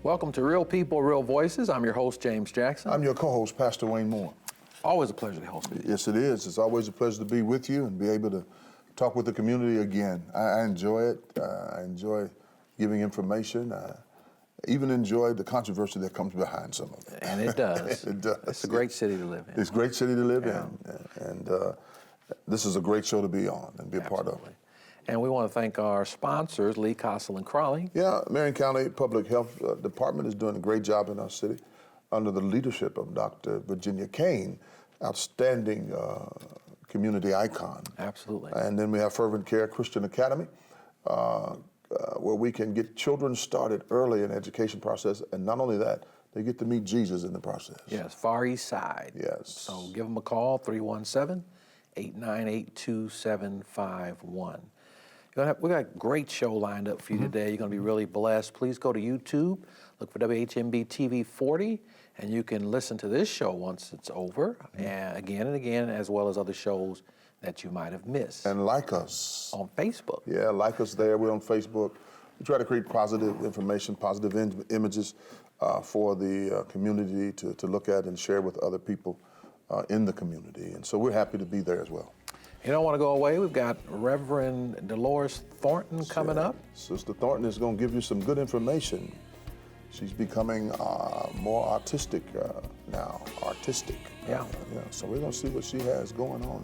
Welcome to Real People, Real Voices. I'm your host, James Jackson. I'm your co-host, Pastor Wayne Moore. Always a pleasure to host you. Yes, it is. It's always a pleasure to be with you and be able to talk with the community again. I enjoy it. I enjoy giving information. I even enjoy the controversy that comes behind some of it. And it does. It does. It's a great city to live in. It's a great city to live in. And this is a great show to be on and be a part of. And we want to thank our sponsors, Lee Kossel and Crawley. Yeah, Marion County Public Health Department is doing a great job in our city under the leadership of Dr. Virginia Kane, outstanding community icon. Absolutely. And then we have Fervent Care Christian Academy, where we can get children started early in the education process. And not only that, they get to meet Jesus in the process. Yes, Far East Side. Yes. So give them a call, 317-898-2751. We got a great show lined up for you today. You're going to be really blessed. Please go to YouTube, look for WHMB TV 40, and you can listen to this show once it's over, and again, as well as other shows that you might have missed. And like us. On Facebook. Yeah, like us there. We're on Facebook. We try to create positive information, positive images for the community to look at and share with other people in the community. And so we're happy to be there as well. You don't want to go away. We've got Reverend Dolores Thornton coming up. Sister Thornton is going to give you some good information. She's becoming more artistic now. Yeah. So we're going to see what she has going on.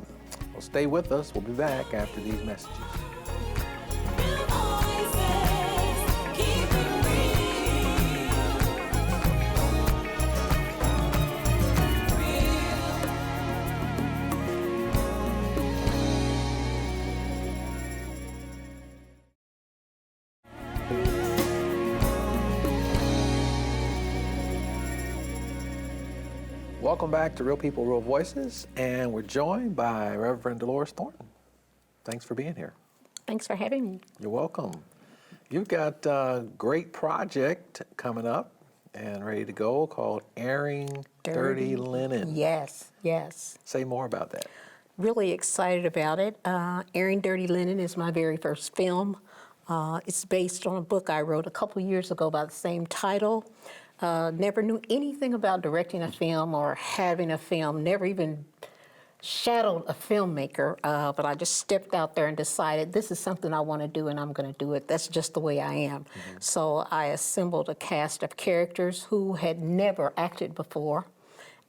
Well, stay with us. We'll be back after these messages. Welcome back to Real People, Real Voices, and we're joined by Reverend Dolores Thornton. Thanks for being here. Thanks for having me. You're welcome. You've got a great project coming up and ready to go called Airing Dirty Linen. Yes, yes. Say more about that. Really excited about it. Airing Dirty Linen is my very first film. It's based on a book I wrote a couple years ago by the same title. Never knew anything about directing a film or having a film, never even shadowed a filmmaker, but I just stepped out there and decided this is something I want to do and I'm going to do it. That's just the way I am. So I assembled a cast of characters who had never acted before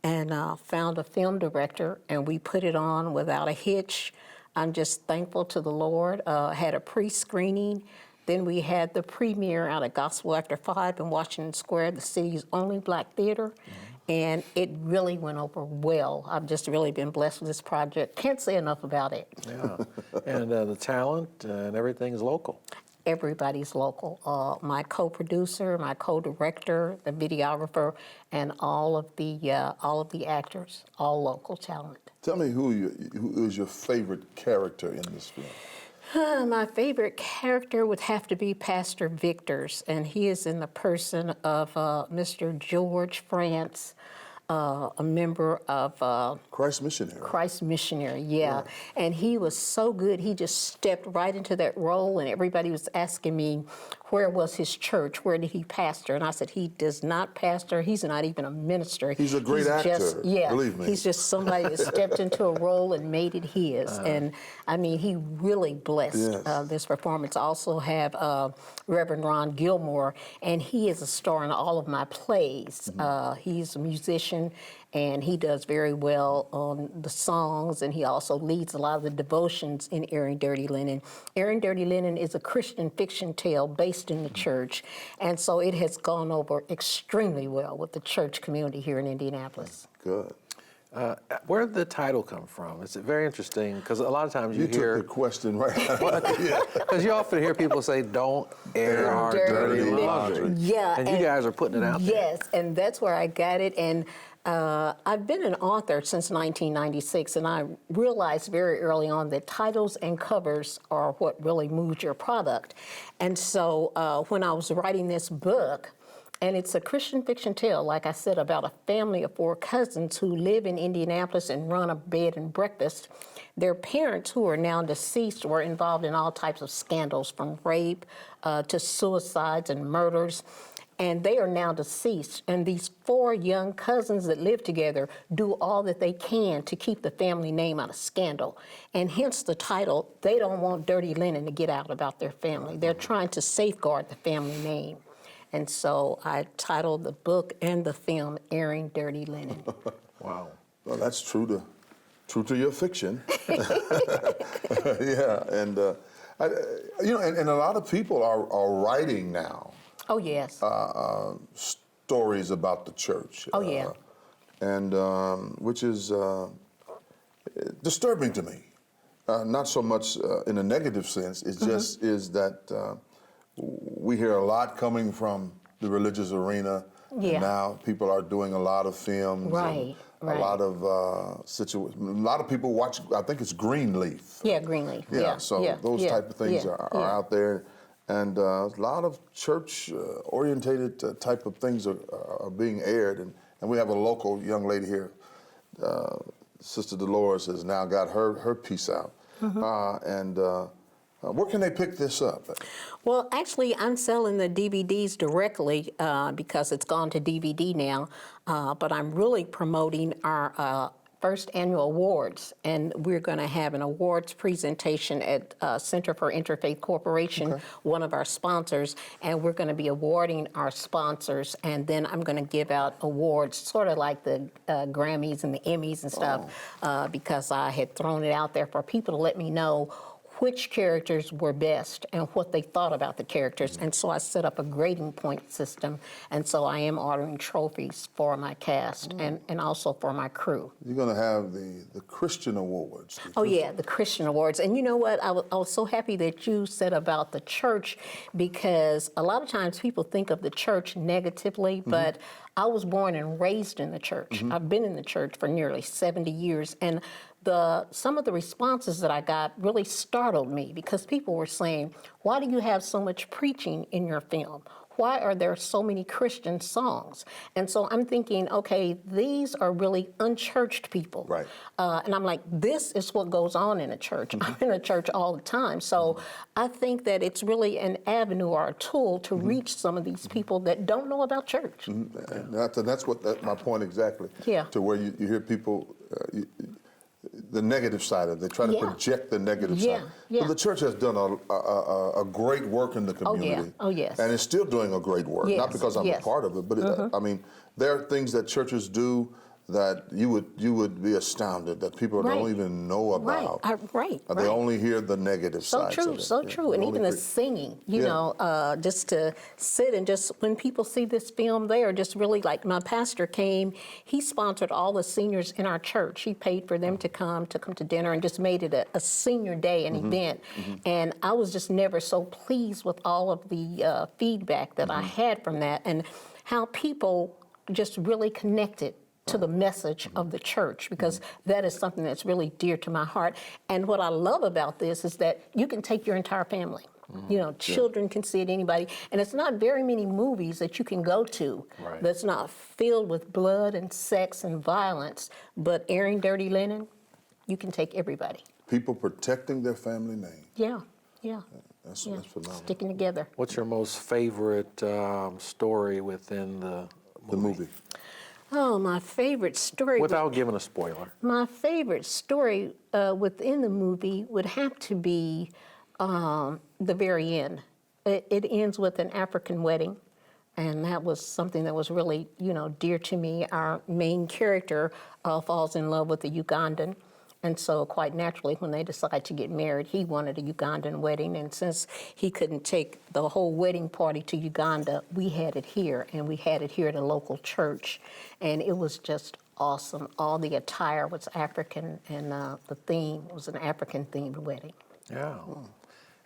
and found a film director, and we put it on without a hitch. I'm just thankful to the Lord. Had a pre-screening. Then we had the premiere out at Gospel After 5 in Washington Square, the city's only black theater, and it really went over well. I've just really been blessed with this project. Can't say enough about it. Yeah, and the talent and everything is local. Everybody's local. My co-producer, my co-director, the videographer, and all of the actors, all local talent. Tell me who is your favorite character in this film? My favorite character would have to be Pastor Victor's, and he is in the person of Mr. George France, a member of Christ Missionary. Christ Missionary, yeah. And he was so good. He just stepped right into that role, and everybody was asking me, where was his church? Where did he pastor? And I said, he does not pastor. He's not even a minister. He's a great actor, believe me. He's just somebody that stepped into a role and made it his. And I mean, he really blessed this performance. I also have Reverend Ron Gilmore, and he is a star in all of my plays. He's a musician, and he does very well on the songs, and he also leads a lot of the devotions in Airing Dirty Linen. Airing Dirty Linen is a Christian fiction tale based in the church, and so it has gone over extremely well with the church community here in Indianapolis. Good. Where did the title come from? It's very interesting because a lot of times you hear... took the question right out. Because you often hear people say, don't air our dirty laundry. Yeah. And you guys are putting it out there. Yes, and that's where I got it. And I've been an author since 1996, and I realized very early on that titles and covers are what really moves your product. And so when I was writing this book, And it's a Christian fiction tale, like I said, about a family of 4 cousins who live in Indianapolis and run a bed and breakfast. Their parents, who are now deceased, were involved in all types of scandals, from rape to suicides and murders. And they are now deceased. And these 4 young cousins that live together do all that they can to keep the family name out of scandal. And hence the title, they don't want dirty linen to get out about their family. They're trying to safeguard the family name. And so I titled the book and the film Airing Dirty Linen. Wow. Well, that's true to your fiction. Yeah, and and a lot of people are writing now Oh, yes. stories about the church. Oh, yeah. And which is disturbing to me. Not so much in a negative sense. It just is that we hear a lot coming from the religious arena. Yeah. And now people are doing a lot of films. Right, and right. A lot of situations. A lot of people watch. I think it's Greenleaf. Yeah, Greenleaf. Yeah. So those type of things yeah, are out there, and a lot of church-orientated type of things are being aired, and we have a local young lady here, Sister Dolores, has now got her piece out, and. Where can they pick this up? Well, actually, I'm selling the DVDs directly because it's gone to DVD now, but I'm really promoting our first annual awards, and we're going to have an awards presentation at Center for Interfaith Corporation, one of our sponsors, and we're going to be awarding our sponsors, and then I'm going to give out awards, sort of like the Grammys and the Emmys and stuff, because I had thrown it out there for people to let me know which characters were best and what they thought about the characters. And so I set up a grading point system. And so I am ordering trophies for my cast and also for my crew. You're going to have the Christian Awards. Oh, yeah, the Christian Awards. And you know what? I was so happy that you said about the church, because a lot of times people think of the church negatively, but I was born and raised in the church. I've been in the church for nearly 70 years. And some of the responses that I got really startled me, because people were saying, why do you have so much preaching in your film? Why are there so many Christian songs? And so I'm thinking, okay, these are really unchurched people. Right. And I'm like, this is what goes on in a church. I'm in a church all the time. So I think that it's really an avenue or a tool to reach some of these people that don't know about church. And that's my point exactly. Yeah. To where you hear people, the negative side of it. They try to project the negative side. Yeah. But the church has done a great work in the community. Oh, yes. And it's still doing a great work. Yes, Not because I'm a yes. part of it, but I mean, there are things that churches do that you would be astounded that people Right. don't even know about. Right. They only hear the negative So sides true, of it. so Yeah. true. And They even only the singing, you Yeah. know, just to sit and just, when people see this film, they are just really like, my pastor came, he sponsored all the seniors in our church. He paid for them to come to dinner and just made it a senior day, an event. And I was just never so pleased with all of the feedback that I had from that, and how people just really connected to the message of the church, because that is something that's really dear to my heart. And what I love about this is that you can take your entire family. You know, children can see it, anybody. And it's not very many movies that you can go to that's not filled with blood and sex and violence. But Airing Dirty Linen, you can take everybody. People protecting their family name. Yeah. That's phenomenal. Sticking together. What's your most favorite story within the movie. Oh, my favorite story. Without giving a spoiler. My favorite story within the movie would have to be the very end. It ends with an African wedding, and that was something that was really, dear to me. Our main character falls in love with a Ugandan, and so quite naturally, when they decide to get married, he wanted a Ugandan wedding, and since he couldn't take the whole wedding party to Uganda, we had it here, and we had it here at a local church, and it was just awesome. All the attire was African, and the theme was an African-themed wedding. Yeah.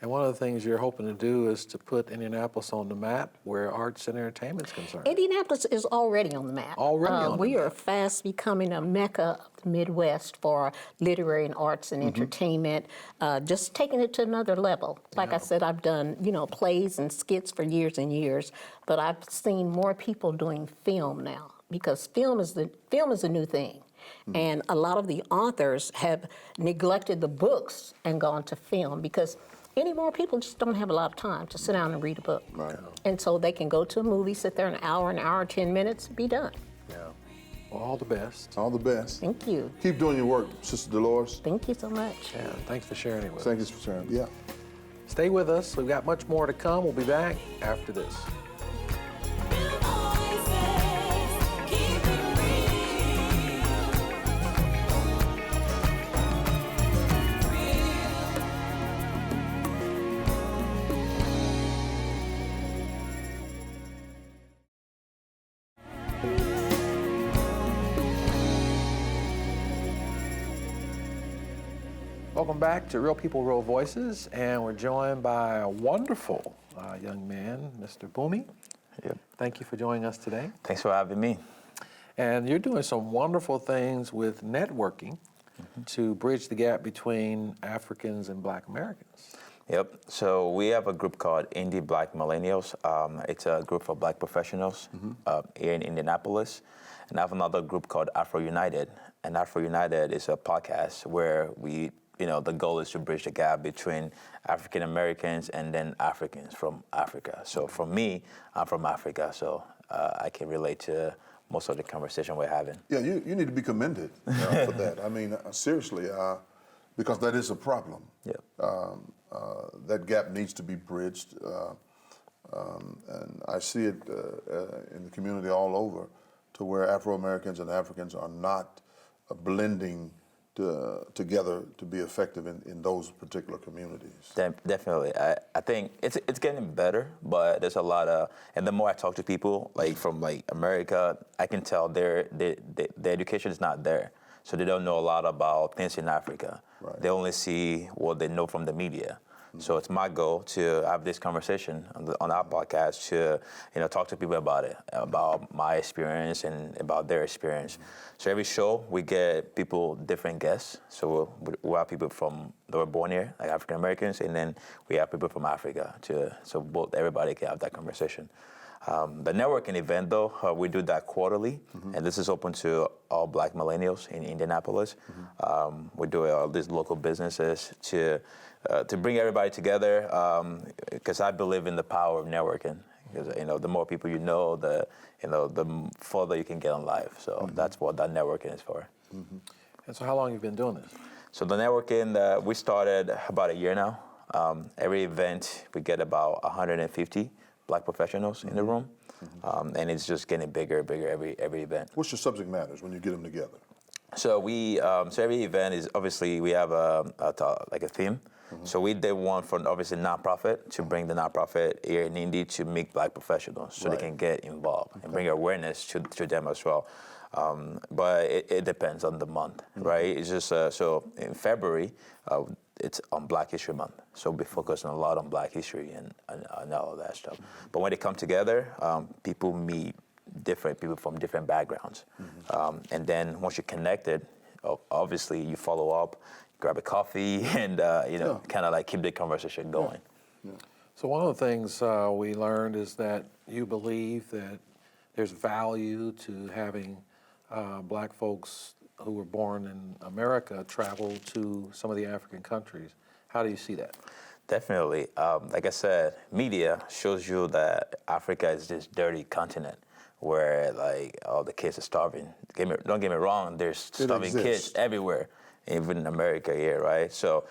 And one of the things you're hoping to do is to put Indianapolis on the map where arts and entertainment is concerned. Indianapolis is already on the map. Already on the We are map. fast becoming a mecca of the Midwest for literary and arts and entertainment, just taking it to another level. Like I said, I've done, plays and skits for years and years, but I've seen more people doing film now because film is a new thing. And a lot of the authors have neglected the books and gone to film because anymore people just don't have a lot of time to sit down and read a book. Right. And so they can go to a movie, sit there an hour, 10 minutes, be done. Yeah. Well, all the best. All the best. Thank you. Keep doing your work, Sister Dolores. Thank you so much. Yeah, thanks for sharing it with us. Thank you for sharing. Yeah. Stay with us. We've got much more to come. We'll be back after this. Welcome back to Real People, Real Voices, and we're joined by a wonderful young man, Mr. Bumi. Yep. Thank you for joining us today. Thanks for having me. And you're doing some wonderful things with networking to bridge the gap between Africans and Black Americans. Yep. So we have a group called Indie Black Millennials. It's a group for Black professionals here in Indianapolis. And I have another group called Afro United. And Afro United is a podcast where we, the goal is to bridge the gap between African Americans and then Africans from Africa. So for me, I'm from Africa, so I can relate to most of the conversation we're having. Yeah, you need to be commended for that. I mean, seriously, because that is a problem. Yep. That gap needs to be bridged, and I see it in the community all over, to where Afro Americans and Africans are not blending together to be effective in those particular communities. Definitely. I think it's getting better, but there's a lot of, and the more I talk to people from America, I can tell their education is not there. So they don't know a lot about things in Africa. Right. They only see what they know from the media. So it's my goal to have this conversation on our podcast to, talk to people about it, about my experience and about their experience. So every show we get people, different guests. So we have people that were born here, like African Americans, and then we have people from Africa so everybody can have that conversation. The networking event, though, we do that quarterly, and this is open to all Black millennials in Indianapolis. We do all these local businesses to bring everybody together, because I believe in the power of networking. Because the more people you know, the further you can get in life. So that's what that networking is for. And so how long have you been doing this? So the networking, we started about a year now. Every event, we get about 150 Black professionals in the room, and it's just getting bigger and bigger every event. What's your subject matters when you get them together? So so every event is obviously we have a theme. So we did one for obviously nonprofit to bring the nonprofit here in Indy to meet Black professionals so Right. they can get involved and bring awareness to them as well. But it depends on the month, right? It's just so in February. It's on Black History Month, so we focus a lot on Black history and all of that stuff. But when they come together, people meet different people from different backgrounds, and then once you're connected, obviously you follow up, grab a coffee, and kind of keep the conversation going. So one of the things we learned is that you believe that there's value to having Black folks who were born in America travel to some of the African countries. How do you see that? Definitely. Like I said, media shows you that Africa is this dirty continent where all the kids are starving. Don't get me wrong, there's starving kids everywhere, even in America here, right? So,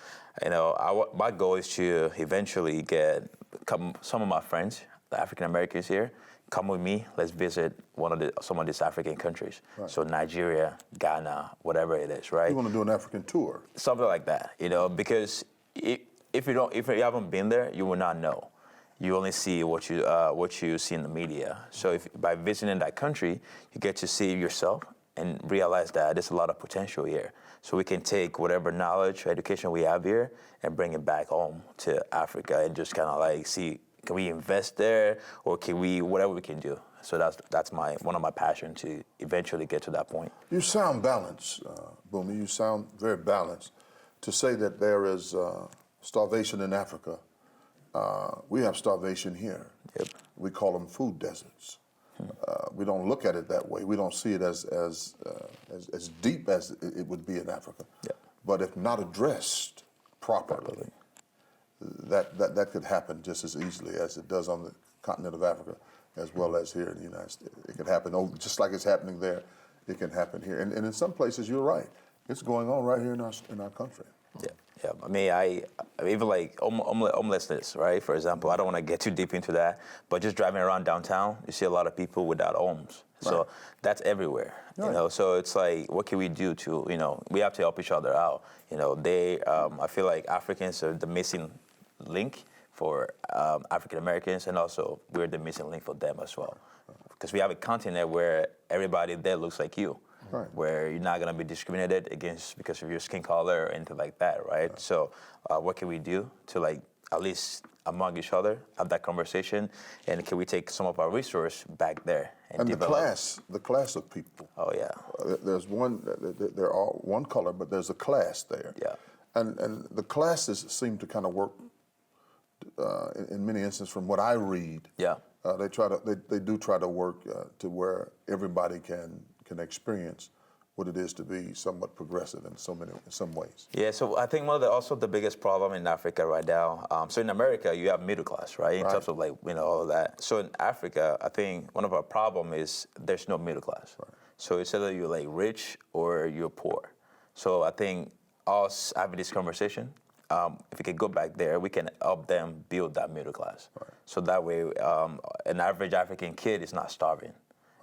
my goal is to eventually get some of my friends, the African Americans here, come with me. Let's visit some of these African countries. Right. So Nigeria, Ghana, whatever it is, right? You want to do an African tour? Something like that, because if you haven't been there, you will not know. You only see what you see in the media. So by visiting that country, you get to see yourself and realize that there's a lot of potential here. So we can take whatever knowledge or education we have here and bring it back home to Africa and just kind of like see, can we invest there, or can we, whatever we can do. So that's one of my passions, to eventually get to that point. You sound balanced, Bumi. You sound very balanced. To say that there is starvation in Africa, we have starvation here. Yep. We call them food deserts. We don't look at it that way. We don't see it as deep as it would be in Africa. Yep. But if not addressed properly, that could happen just as easily as it does on the continent of Africa, as well as here in the United States. It can happen just like it's happening there. It can happen here, and in some places, you're right. It's going on right here in our country. Yeah. I mean, I even like homelessness, right? For example, I don't want to get too deep into that, but just driving around downtown, you see a lot of people without homes. So Right. that's everywhere, Right. you know. So it's like, what can we do to, we have to help each other out. I feel like Africans are the missing link for African Americans, and also we're the missing link for them as well, because we have a continent where everybody there looks like you. Right. Where you're not going to be discriminated against because of your skin color or anything like that, right? So what can we do to, like, at least among each other, have that conversation, and can we take some of our resource back there And develop? the class of people. Oh, yeah. There's they're all one color, but there's a class there. Yeah. And the classes seem to kind of work in many instances, from what I read. Yeah. They do try to work to where everybody can experience what it is to be somewhat progressive in some ways. Yeah, so I think also the biggest problem in Africa right now, so in America, you have middle class, right? In Right. terms of, like, all of that. So in Africa, I think one of our problem is there's no middle class. Right. So it's either you're, like, rich or you're poor. So I think us having this conversation, if we could go back there, we can help them build that middle class. Right. So that way, an average African kid is not starving.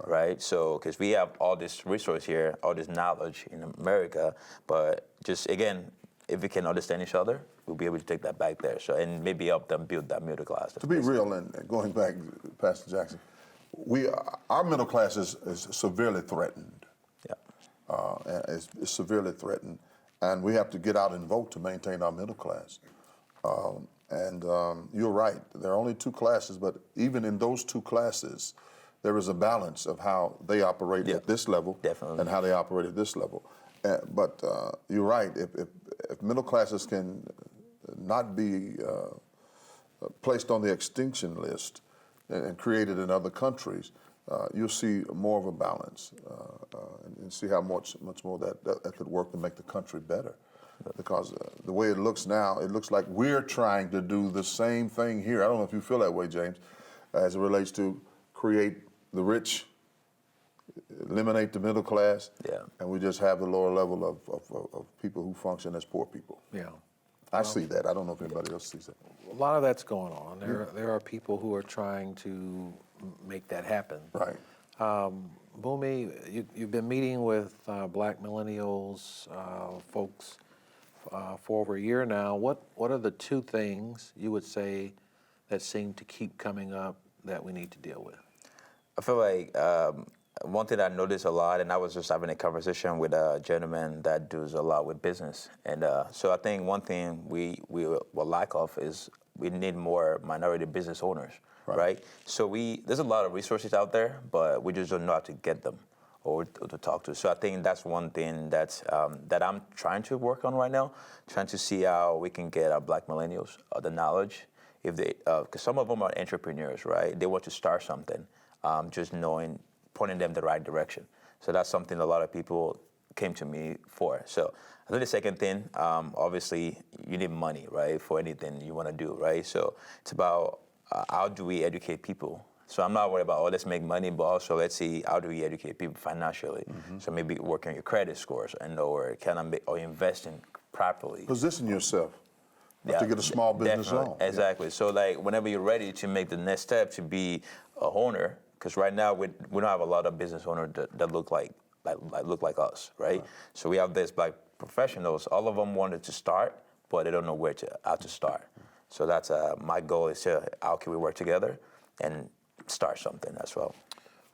Right, so because we have all this resource here, all this knowledge in America, but just again, if we can understand each other, we'll be able to take that back there. So, and maybe help them build that middle class. To be real, and going back, Pastor Jackson, our middle class is severely threatened. Yeah. Is severely threatened, and we have to get out and vote to maintain our middle class. You're right, there are only two classes, but even in those two classes, there is a balance of how they operate at this level, Definitely. and how they operate at this level. But you're right, if middle classes can not be placed on the extinction list and created in other countries, you'll see more of a balance and see how much more that could work to make the country better. Because the way it looks now, it looks like we're trying to do the same thing here. I don't know if you feel that way, James, as it relates to create the rich, eliminate the middle class, and we just have the lower level of people who function as poor people. Yeah. I see that. I don't know if anybody else sees that. A lot of that's going on. There are people who are trying to make that happen. Right. Bumi, you've been meeting with Black millennials, folks, for over a year now. What are the two things you would say that seem to keep coming up that we need to deal with? I feel like one thing I noticed a lot, and I was just having a conversation with a gentleman that does a lot with business, and so I think one thing we will lack of is we need more minority business owners, right? So there's a lot of resources out there, but we just don't know how to get them or to talk to. So I think that's one thing that I'm trying to work on right now, trying to see how we can get our Black millennials the knowledge, if they, because some of them are entrepreneurs, right? They want to start something. Just pointing them the right direction. So that's something a lot of people came to me for. So I think the second thing, obviously, you need money, right, for anything you want to do, right? So it's about how do we educate people. So I'm not worried about, let's make money, but also let's see how do we educate people financially. Mm-hmm. So maybe working on your credit scores or investing properly. Position yourself to get a small business loan. Exactly. So like whenever you're ready to make the next step to be a owner, because right now we don't have a lot of business owners that look like us, right? So we have these Black professionals. All of them wanted to start, but they don't know how to start. So that's my goal is how can we work together and start something as well.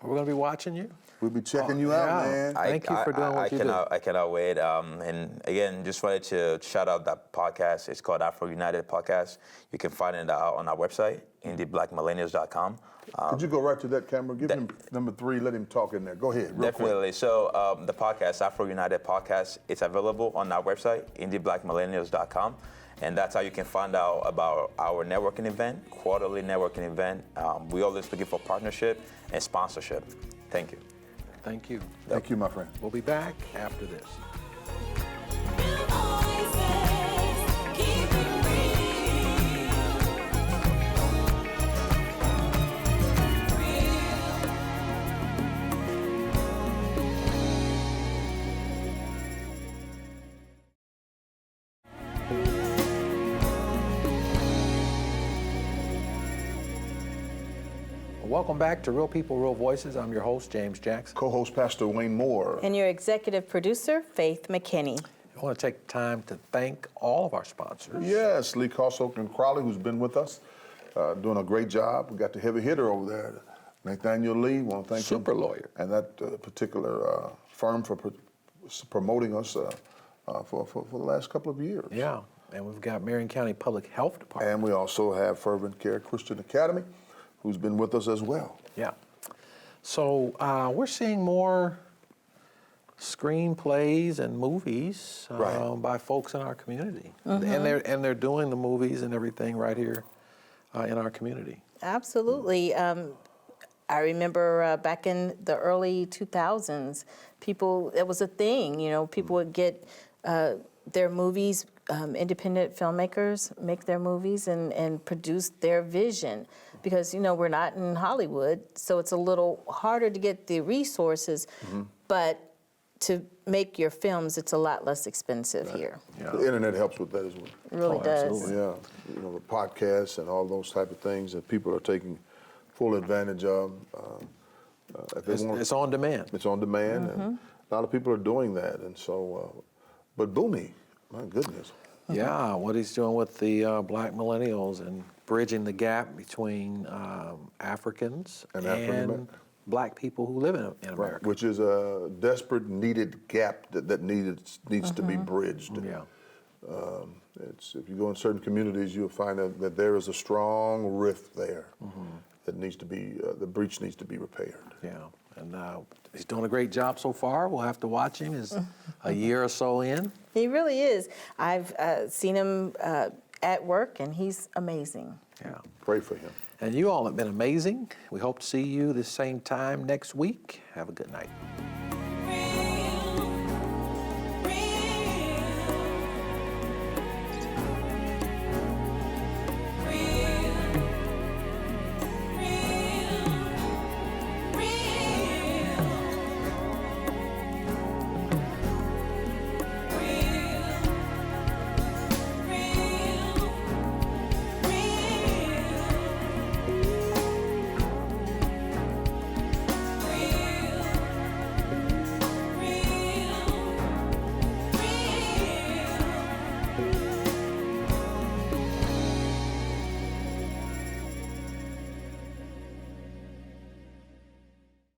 We're going to be watching you. We'll be checking you out, yeah. man. Thank you for doing what you do. I cannot wait. And again, just wanted to shout out that podcast. It's called Afro United Podcast. You can find it on our website, indieblackmillennials.com. Could you go right to that camera? Give him number 3. Let him talk in there. Go ahead. Real Definitely. So the podcast, Afro United Podcast, it's available on our website, indieblackmillennials.com. And that's how you can find out about our networking event, quarterly networking event. We're always looking for partnership and sponsorship. Thank you. Thank you. Thank you, my friend. We'll be back after this. Welcome back to Real People, Real Voices. I'm your host, James Jackson. Co-host Pastor Wayne Moore. And your executive producer, Faith McKinney. I want to take time to thank all of our sponsors. Yes, Lee Kosok and Crowley, who's been with us, doing a great job. We got the heavy hitter over there, Nathaniel Lee. Want to thank him. Super lawyer. And that particular firm for promoting us for the last couple of years. Yeah, and we've got Marion County Public Health Department. And we also have Fervent Care Christian Academy, who's been with us as well. Yeah. So we're seeing more screenplays and movies Right. by folks in our community, and they're doing the movies and everything right here in our community. Absolutely. I remember back in the early 2000s, it was a thing, people would get their movies, independent filmmakers make their movies and produce their vision. Because, we're not in Hollywood, so it's a little harder to get the resources, but to make your films, it's a lot less expensive here. Yeah. The internet helps with that as well. It really does. absolutely. Yeah, the podcasts and all those type of things that people are taking full advantage of. If they want, It's on demand. it's on demand, and a lot of people are doing that. And so, but Boomy, my goodness. Yeah, what he's doing with the Black millennials and bridging the gap between Africans And African-American. Black people who live in America. Which is a desperate, needed gap that needs to be bridged. Yeah. If you go in certain communities, you'll find that there is a strong rift there that needs to be, the breach needs to be repaired. Yeah, and he's doing a great job so far. We'll have to watch him. He's a year or so in. He really is. I've seen him at work, and he's amazing. Yeah. Pray for him. And you all have been amazing. We hope to see you the same time next week. Have a good night.